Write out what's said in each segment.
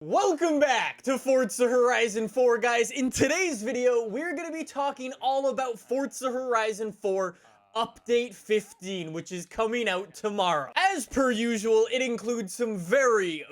Welcome back to Forza Horizon 4, guys. In today's video, we're going to be talking all about Forza Horizon 4 Update 15, which is coming out tomorrow. As per usual, it includes some very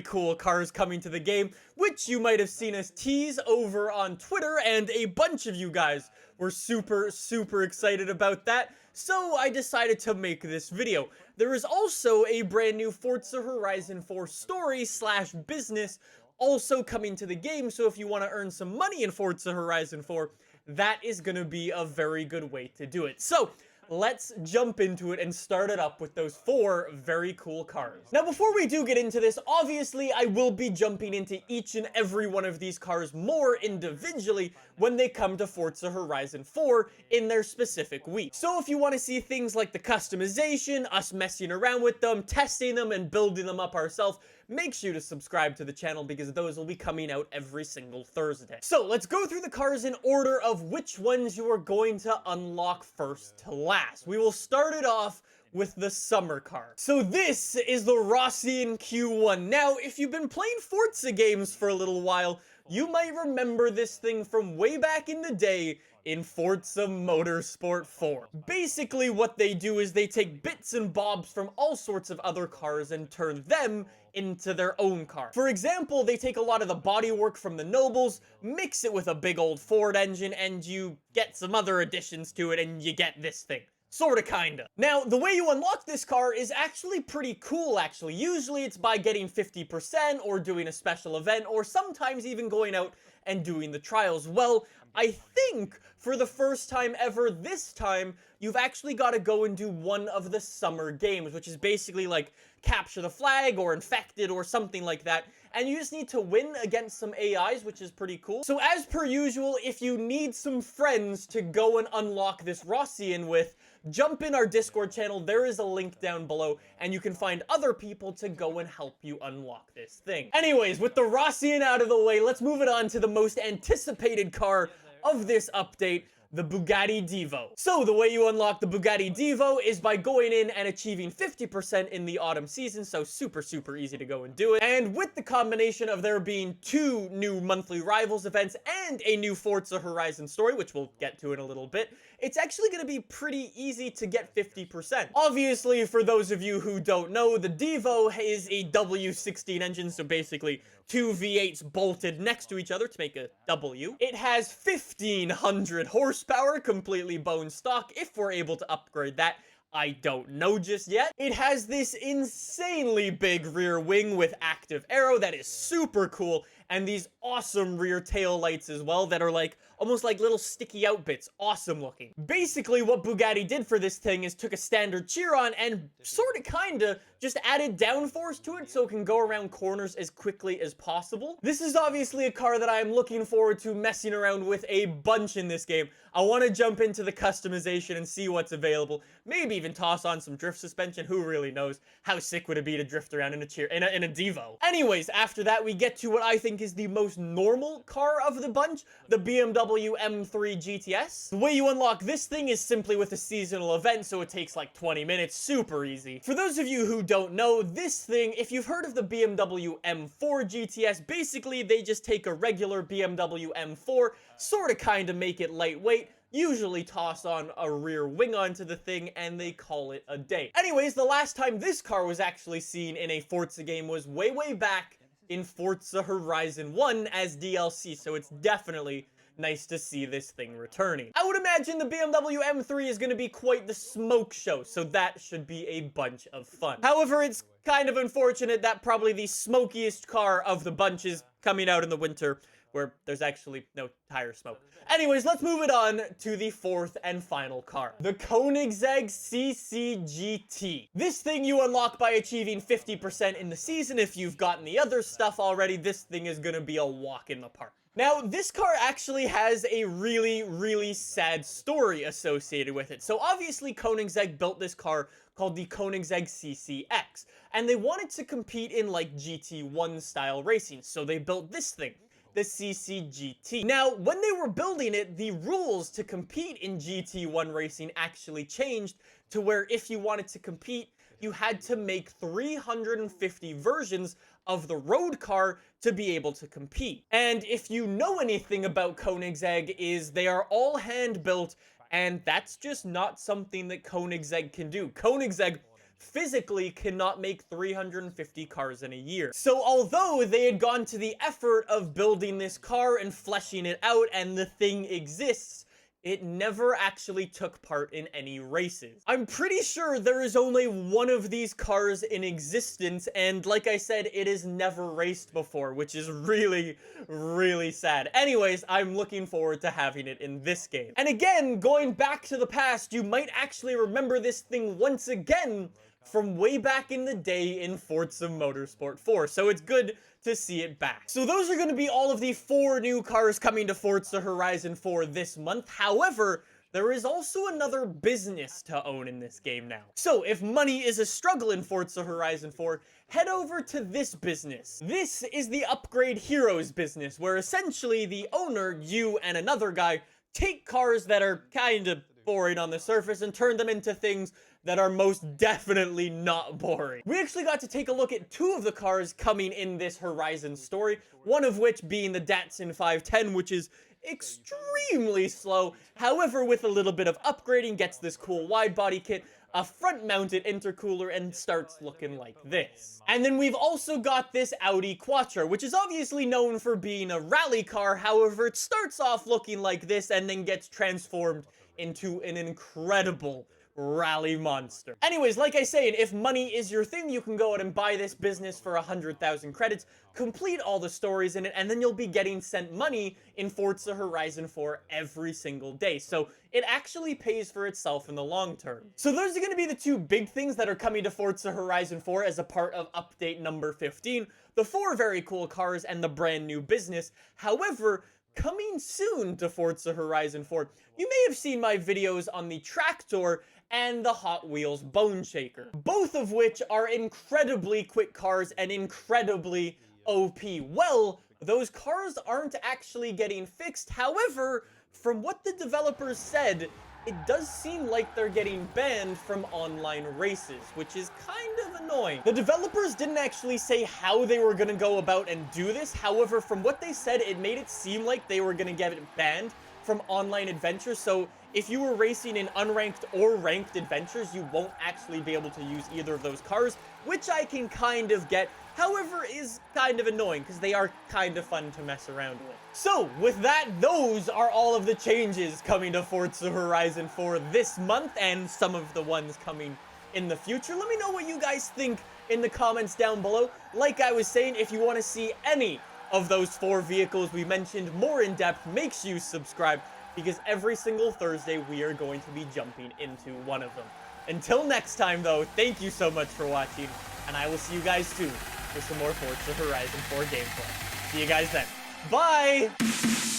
cool cars coming to the game, which you might have seen us tease over on Twitter, and a bunch of you guys were super excited about that. So I decided to make this video. There is also a brand new Forza Horizon 4 story / business also coming to the game, so if you want to earn some money in Forza Horizon 4, that is going to be a very good way to do it. So let's jump into it and start it up with those 4 very cool cars. Now, before we do get into this, obviously I will be jumping into each and every one of these cars more individually when they come to Forza Horizon 4 in their specific week. So if you want to see things like the customization, us messing around with them, testing them, and building them up ourselves, make sure to subscribe to the channel because those will be coming out every single Thursday. So let's go through the cars in order of which ones you are going to unlock first to last. We will start it off with the summer car. So this is the Rossion Q1. Now, if you've been playing Forza games for a little while, you might remember this thing from way back in the day in Forza Motorsport 4. Basically, what they do is they take bits and bobs from all sorts of other cars and turn them into their own car. For example, they take a lot of the bodywork from the Nobles, mix it with a big old Ford engine, and you get some other additions to it, and you get this thing. Sorta, kinda. Now, the way you unlock this car is actually pretty cool, actually. Usually it's by getting 50% or doing a special event, or sometimes even going out and doing the trials. Well, I think for the first time ever this time, you've actually got to go and do one of the summer games, which is basically like capture the flag or infected or something like that. And you just need to win against some AIs, which is pretty cool. So as per usual, if you need some friends to go and unlock this Rossion with, jump in our Discord channel. There is a link down below, and you can find other people to go and help you unlock this thing. Anyways, with the Rossion out of the way, let's move it on to the most anticipated car of this update, the Bugatti Devo. So the way you unlock the Bugatti Devo is by going in and achieving 50% in the autumn season, so super easy to go and do it. And with the combination of there being 2 new monthly Rivals events and a new Forza Horizon story, which we'll get to in a little bit, it's actually going to be pretty easy to get 50%. Obviously, for those of you who don't know, the Devo is a W16 engine, so basically 2 V8s bolted next to each other to make a W. It has 1,500 horsepower, completely bone stock. If we're able to upgrade that, I don't know just yet. It has this insanely big rear wing with active aero that is super cool, and these awesome rear tail lights as well that are like almost like little sticky out bits. Awesome looking. Basically, what Bugatti did for this thing is took a standard Chiron and sorta kinda just added downforce to it so it can go around corners as quickly as possible. This is obviously a car that I'm looking forward to messing around with a bunch in this game. I want to jump into the customization and see what's available. Maybe even toss on some drift suspension. Who really knows? How sick would it be to drift around in a Devo? Anyways, after that, we get to what I think is the most normal car of the bunch, the Bmw M3 Gts. The way you unlock this thing is simply with a seasonal event, so it takes like 20 minutes, super easy. For those of you who don't know, this thing, if you've heard of the Bmw M4 Gts, basically they just take a regular Bmw M4, sorta kinda make it lightweight, usually toss on a rear wing onto the thing, and they call it a day. Anyways, the last time this car was actually seen in a Forza game was way back in Forza Horizon 1 as DLC, so it's definitely nice to see this thing returning. I would imagine the Bmw M3 is going to be quite the smoke show, so that should be a bunch of fun. However, it's kind of unfortunate that probably the smokiest car of the bunch is coming out in the winter, where there's actually no tire smoke. Anyways, let's move it on to the 4th and final car, the Koenigsegg CCGT. This thing you unlock by achieving 50% in the season. If you've gotten the other stuff already, this thing is gonna be a walk in the park. Now, this car actually has a really sad story associated with it. So obviously, Koenigsegg built this car called the Koenigsegg CCX, and they wanted to compete in like GT1 style racing, so they built this thing, the CCGT. Now, when they were building it, the rules to compete in GT1 racing actually changed to where if you wanted to compete, you had to make 350 versions of the road car to be able to compete. And if you know anything about Koenigsegg, is they are all hand-built, and that's just not something that Koenigsegg can do. Koenigsegg physically cannot make 350 cars in a year. So although they had gone to the effort of building this car and fleshing it out and the thing exists, it never actually took part in any races. I'm pretty sure there is only one of these cars in existence, and like I said, it has never raced before, which is really, really sad. Anyways, I'm looking forward to having it in this game. And again, going back to the past, you might actually remember this thing once again from way back in the day in Forza Motorsport 4, so it's good to see it back. So those are going to be all of the 4 new cars coming to Forza Horizon 4 this month. However, there is also another business to own in this game now. So if money is a struggle in Forza Horizon 4, head over to this business. This is the Upgrade Heroes business, where essentially the owner, you and another guy, take cars that are kind of boring on the surface and turn them into things that are most definitely not boring. We actually got to take a look at 2 of the cars coming in this Horizon story, one of which being the Datsun 510, which is extremely slow, however with a little bit of upgrading gets this cool wide body kit, a front-mounted intercooler, and starts looking like this. And then we've also got this Audi Quattro, which is obviously known for being a rally car, however it starts off looking like this and then gets transformed into an incredible rally monster. Anyways, like I say, if money is your thing, you can go out and buy this business for 100,000 credits, complete all the stories in it, and then you'll be getting sent money in Forza Horizon 4 every single day. So it actually pays for itself in the long term. So those are going to be the 2 big things that are coming to Forza Horizon 4 as a part of update number 15. The 4 very cool cars and the brand new business. However, coming soon to Forza Horizon 4, you may have seen my videos on the Tractor and the Hot Wheels Bone Shaker, both of which are incredibly quick cars and incredibly OP. Well, those cars aren't actually getting fixed. However, from what the developers said, it does seem like they're getting banned from online races, which is kind of annoying. The developers didn't actually say how they were going to go about and do this. However, from what they said, it made it seem like they were going to get it banned from online adventures. So if you were racing in unranked or ranked adventures, you won't actually be able to use either of those cars, which I can kind of get. However, is kind of annoying because they are kind of fun to mess around with. So with that, those are all of the changes coming to Forza Horizon 4 this month and some of the ones coming in the future. Let me know what you guys think in the comments down below. Like I was saying, if you want to see any of those 4 vehicles we mentioned more in depth, make sure you subscribe, because every single Thursday we are going to be jumping into one of them. Until next time though, thank you so much for watching, and I will see you guys soon for some more Forza Horizon 4 gameplay. See you guys then. Bye!